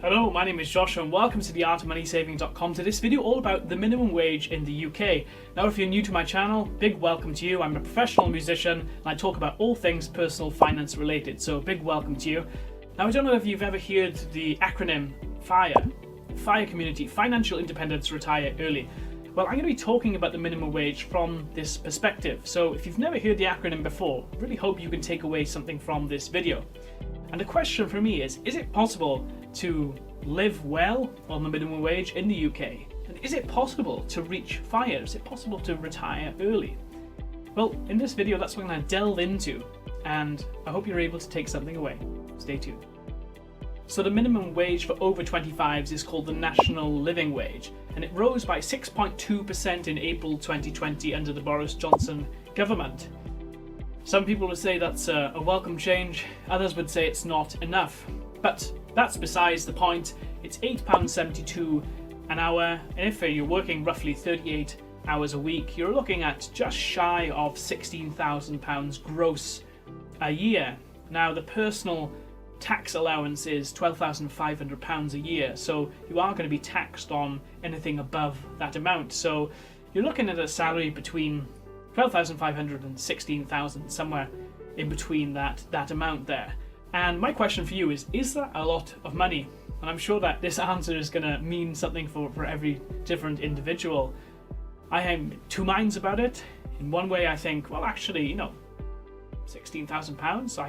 Hello, my name is Josh and welcome to theartofmoneysaving.com, to this video all about the minimum wage in the UK. Now if you're new to my channel, big welcome to you. I'm a professional musician and I talk about all things personal finance related, so big welcome to you. Now I don't know if you've ever heard the acronym FIRE community, Financial Independence Retire Early. Well, I'm going to be talking about the minimum wage from this perspective, so if you've never heard the acronym before, I really hope you can take away something from this video. And the question for me is it possible to live well on the minimum wage in the UK? And is it possible to reach FIRE? Is it possible to retire early? Well, in this video, that's what I'm going to delve into, and I hope you're able to take something away. Stay tuned. So the minimum wage for over 25s is called the National Living Wage, and it rose by 6.2% in April 2020 under the Boris Johnson government. Some people would say that's a welcome change, others would say it's not enough. But that's besides the point. It's £8.72 an hour, and if you're working roughly 38 hours a week, you're looking at just shy of £16,000 gross a year. Now the personal tax allowance is £12,500 a year, so you are going to be taxed on anything above that amount. So you're looking at a salary between 12,500 and 16,000, somewhere in between that amount there. And my question for you is that a lot of money? And I'm sure that this answer is going to mean something for every different individual. I have two minds about it. In one way I think, well actually, £16,000,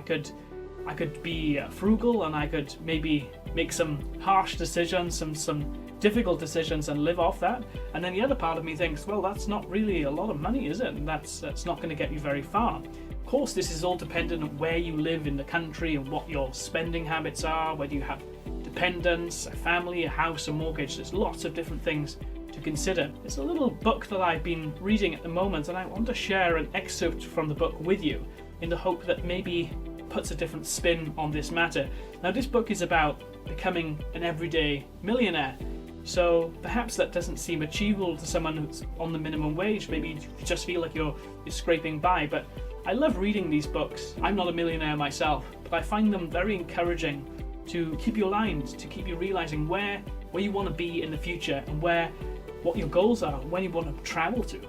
I could be frugal and I could maybe make some harsh decisions, some difficult decisions and live off that. And then the other part of me thinks, well, that's not really a lot of money, is it? And that's not going to get you very far. Of course, this is all dependent on where you live in the country and what your spending habits are, whether you have dependents, a family, a house, a mortgage. There's lots of different things to consider. There's a little book that I've been reading at the moment, and I want to share an excerpt from the book with you in the hope that maybe puts a different spin on this matter. Now, this book is about becoming an everyday millionaire. So perhaps that doesn't seem achievable to someone who's on the minimum wage. Maybe you just feel like you're scraping by. But I love reading these books. I'm not a millionaire myself, but I find them very encouraging to keep you aligned, to keep you realizing where you want to be in the future and what your goals are, where you want to travel to.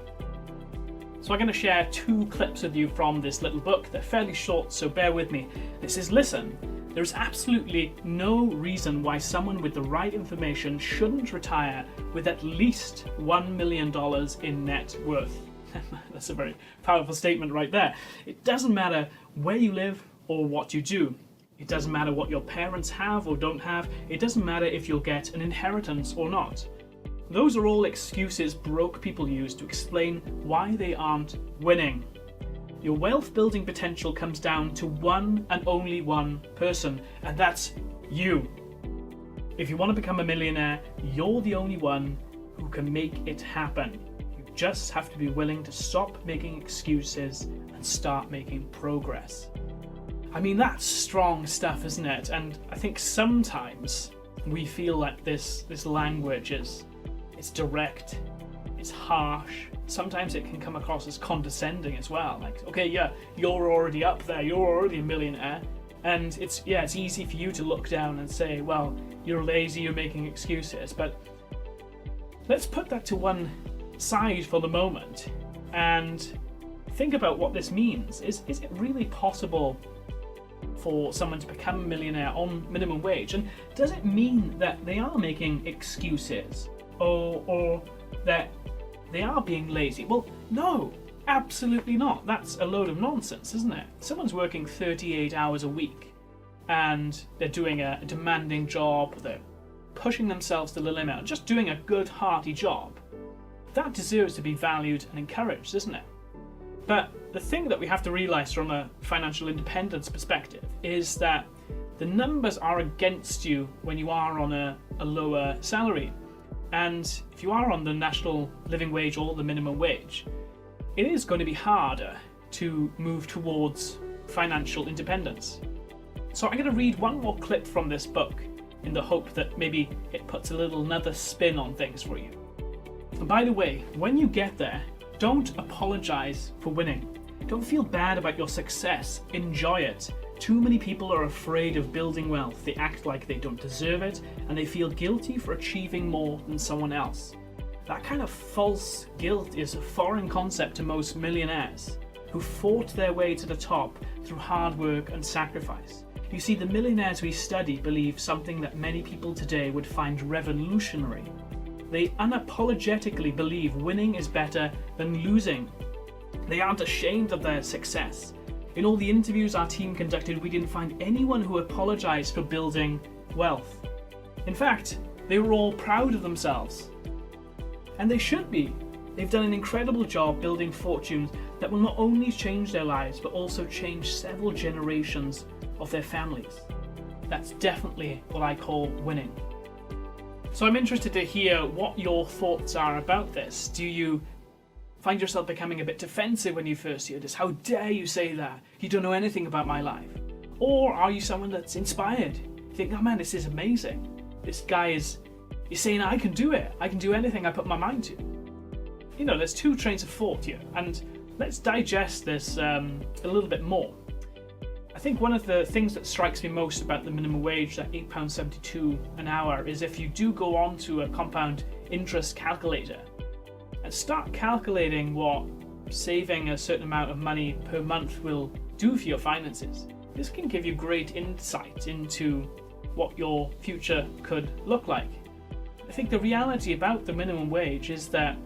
So I'm going to share two clips with you from this little book. They're fairly short, so bear with me. It says, listen, there's absolutely no reason why someone with the right information shouldn't retire with at least $1 million in net worth. That's a very powerful statement right there. It doesn't matter where you live or what you do. It doesn't matter what your parents have or don't have. It doesn't matter if you'll get an inheritance or not. Those are all excuses broke people use to explain why they aren't winning. Your wealth building potential comes down to one and only one person, and that's you. If you want to become a millionaire, you're the only one who can make it happen. You just have to be willing to stop making excuses and start making progress. I mean, that's strong stuff, isn't it? And I think sometimes we feel like this language it's direct, it's harsh. Sometimes it can come across as condescending as well. Like, okay, yeah, you're already up there, you're already a millionaire. And it's easy for you to look down and say, well, you're lazy, you're making excuses. But let's put that to one side for the moment and think about what this means. Is it really possible for someone to become a millionaire on minimum wage? And does it mean that they are making excuses or that they are being lazy? Well, no, absolutely not. That's a load of nonsense, isn't it? Someone's working 38 hours a week and they're doing a demanding job, they're pushing themselves to the limit, just doing a good, hearty job. That deserves to be valued and encouraged, isn't it? But the thing that we have to realize from a financial independence perspective is that the numbers are against you when you are on a lower salary. And if you are on the national living wage or the minimum wage, it is going to be harder to move towards financial independence. So I'm going to read one more clip from this book in the hope that maybe it puts another spin on things for you. And by the way, when you get there, don't apologize for winning. Don't feel bad about your success. Enjoy it. Too many people are afraid of building wealth. They act like they don't deserve it, and they feel guilty for achieving more than someone else. That kind of false guilt is a foreign concept to most millionaires who fought their way to the top through hard work and sacrifice. You see, the millionaires we study believe something that many people today would find revolutionary. They unapologetically believe winning is better than losing. They aren't ashamed of their success. In all the interviews our team conducted, we didn't find anyone who apologized for building wealth. In fact, they were all proud of themselves. And they should be. They've done an incredible job building fortunes that will not only change their lives, but also change several generations of their families. That's definitely what I call winning. So I'm interested to hear what your thoughts are about this. Do you find yourself becoming a bit defensive when you first hear this? How dare you say that? You don't know anything about my life. Or are you someone that's inspired? You think, oh man, this is amazing. This guy is saying I can do it. I can do anything I put my mind to. You know, there's two trains of thought here, and let's digest this a little bit more. I think one of the things that strikes me most about the minimum wage, that £8.72 an hour, is if you do go on to a compound interest calculator and start calculating what saving a certain amount of money per month will do for your finances. This can give you great insight into what your future could look like. I think the reality about the minimum wage is that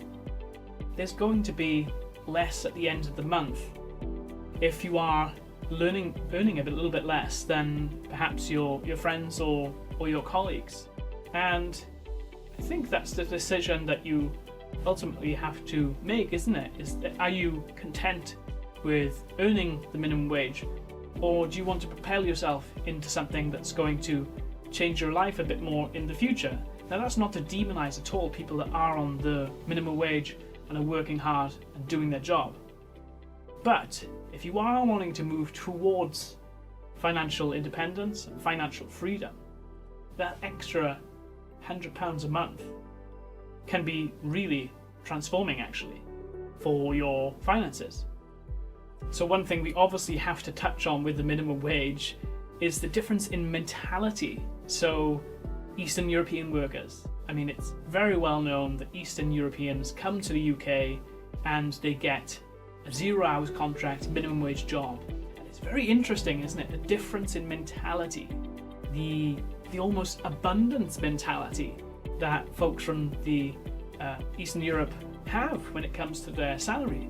there's going to be less at the end of the month if you are earning a little bit less than perhaps your friends or your colleagues. And I think that's the decision that you ultimately have to make, isn't it? Are you content with earning the minimum wage, or do you want to propel yourself into something that's going to change your life a bit more in the future? Now, that's not to demonize at all people that are on the minimum wage and are working hard and doing their job. But if you are wanting to move towards financial independence and financial freedom, that extra £100 a month can be really transforming, actually, for your finances. So one thing we obviously have to touch on with the minimum wage is the difference in mentality. So Eastern European workers, I mean, it's very well known that Eastern Europeans come to the UK and they get a 0 hours contract, minimum wage job. And it's very interesting, isn't it? The difference in mentality, the almost abundance mentality that folks from the Eastern Europe have when it comes to their salary.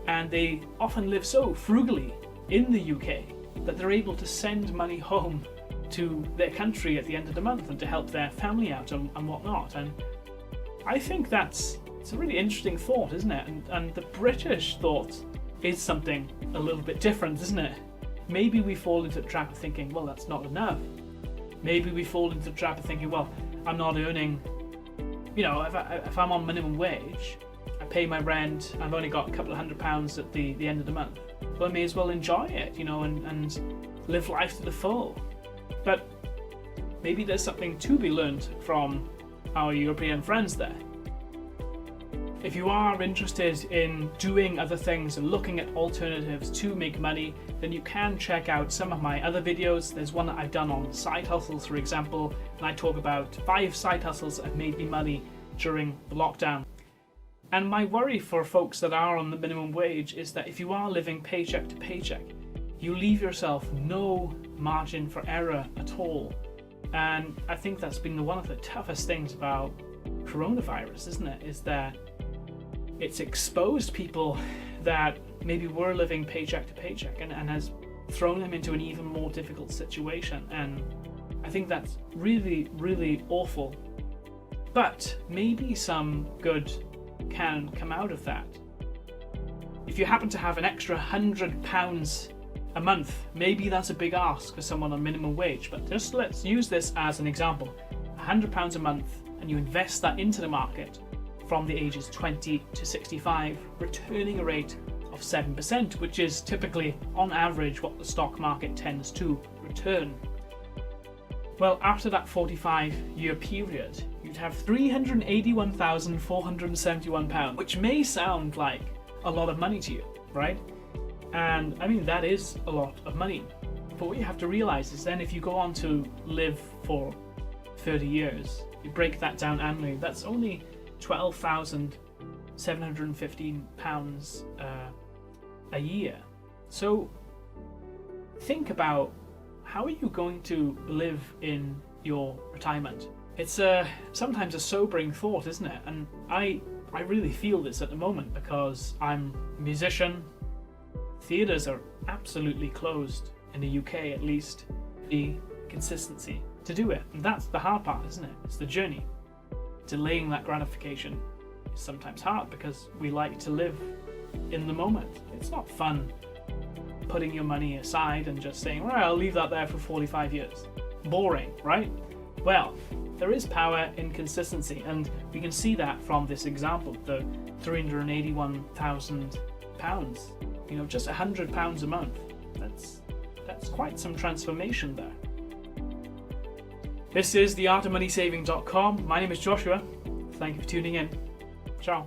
And they often live so frugally in the UK that they're able to send money home to their country at the end of the month and to help their family out and whatnot. And I think it's a really interesting thought, isn't it? And the British thought is something a little bit different, isn't it? Maybe we fall into the trap of thinking, well, that's not enough. Maybe we fall into the trap of thinking, well, I'm not earning, if I'm on minimum wage, I pay my rent, I've only got a couple of £100 at the end of the month. Well, I may as well enjoy it, and live life to the full. But maybe there's something to be learned from our European friends there. If you are interested in doing other things and looking at alternatives to make money, then you can check out some of my other videos. There's one that I've done on side hustles, for example, and I talk about 5 side hustles that have made me money during the lockdown. And my worry for folks that are on the minimum wage is that if you are living paycheck to paycheck, you leave yourself no margin for error at all. And I think that's been one of the toughest things about coronavirus, isn't it? Is that it's exposed people that maybe were living paycheck to paycheck and has thrown them into an even more difficult situation. And I think that's really, really awful. But maybe some good can come out of that. If you happen to have an extra £100 a month, maybe that's a big ask for someone on minimum wage, but just let's use this as an example. £100 a month, and you invest that into the market from the ages 20 to 65, returning a rate of 7%, which is typically, on average, what the stock market tends to return. Well, after that 45-year period, you'd have £381,471, which may sound like a lot of money to you, right? And I mean, that is a lot of money. But what you have to realize is then if you go on to live for 30 years, you break that down annually, that's only £12,715 a year. So think about, how are you going to live in your retirement? It's sometimes a sobering thought, isn't it? And I really feel this at the moment because I'm a musician. Theatres are absolutely closed, in the UK at least. The consistency to do it, and that's the hard part, isn't it? It's the journey. Delaying that gratification is sometimes hard because we like to live in the moment. It's not fun putting your money aside and just saying, well, I'll leave that there for 45 years. Boring, right? Well, there is power in consistency, and we can see that from this example, the £381,000. Just £100 a month. That's quite some transformation there. This is theartofmoneysaving.com. My name is Joshua. Thank you for tuning in. Ciao.